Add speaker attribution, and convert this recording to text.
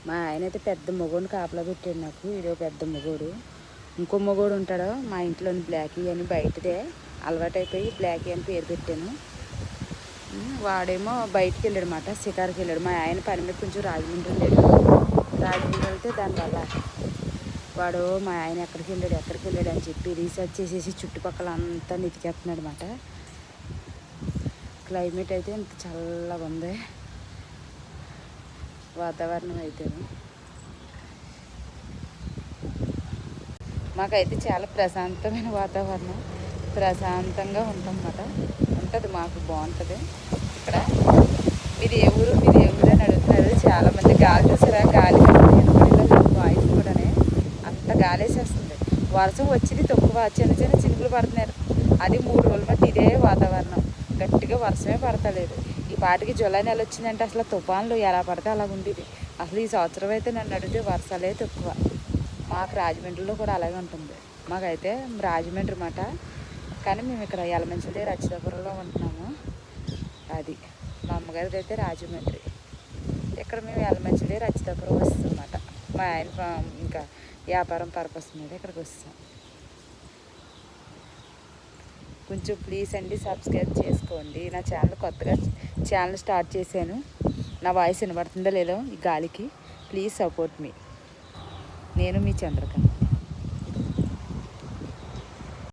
Speaker 1: మా ఆయన అయితే పెద్ద మొగోడిని కాపలా పెట్టాడు నాకు. ఇదో పెద్ద మొగోడు. ఇంకో మొగోడు ఉంటాడు మా ఇంట్లోని బ్లాకీ అని, బయటదే అలవాటైపోయి బ్లాకీ అని పేరు పెట్టాను. వాడేమో బయటికి వెళ్ళాడు అన్నమాట, షికారుకి వెళ్ళాడు. మా ఆయన పని మీద కొంచెం రాజమండ్రి వెళ్ళాడు. రాజమండ్రి వెళ్తే దానివల్ల వాడు మా ఆయన ఎక్కడికి వెళ్ళాడు అని చెప్పి రీసెర్చ్ చేసేసి చుట్టుపక్కల అంతా నెతికేస్తున్నాడు అన్నమాట. క్లైమేట్ అయితే ఇంత చల్లగా ఉంది వాతావరణం అయితే. మాకైతే చాలా ప్రశాంతమైన వాతావరణం, ప్రశాంతంగా ఉంటుంది మాకు బాగుంటుంది ఇక్కడ. మీది ఏ ఊరు అని అడుగుతున్నారు చాలామంది. గాలి చూసారా, గాలి వాయిస్ కూడానే అంత గాలేసేస్తుంది. వర్షం వచ్చింది తక్కువ, చిన్న చిన్న చినుకులు పడుతున్నారు. అది 3 రోజుల బట్టి ఇదే వాతావరణం, గట్టిగా వర్షమే పడతలేదు. ఈ పాటికి జూలై నెల వచ్చిందంటే అసలు తుఫాన్లు ఎలా పడితే అలా ఉండేది. అసలు ఈ సంవత్సరం అయితే నన్ను అడిగితే వర్షాలే తక్కువ. మాకు రాజమండ్రిలో కూడా అలాగే ఉంటుంది. మాకైతే రాజమండ్రి అన్నమాట, కానీ మేము ఇక్కడ యలమంచిలి రచితాపురంలో ఉంటున్నాము. అది మా అమ్మగారిది అయితే రాజమండ్రి. ఇక్కడ మేము యలమంచిలి రచితాపురం వస్తాం అన్నమాట. మా ఆయన ఇంకా వ్యాపారం పర్పస్ మీద ఇక్కడికి వస్తాం. కొంచెం ప్లీజ్ అండి సబ్స్క్రైబ్ చేసుకోండి. నా ఛానల్ కొత్తగా స్టార్ట్ చేశాను. నా వాయిస్ వినబడుతుందో లేదో ఈ గాలికి. ప్లీజ్ సపోర్ట్ మీ. నేను మీ చంద్రకళ.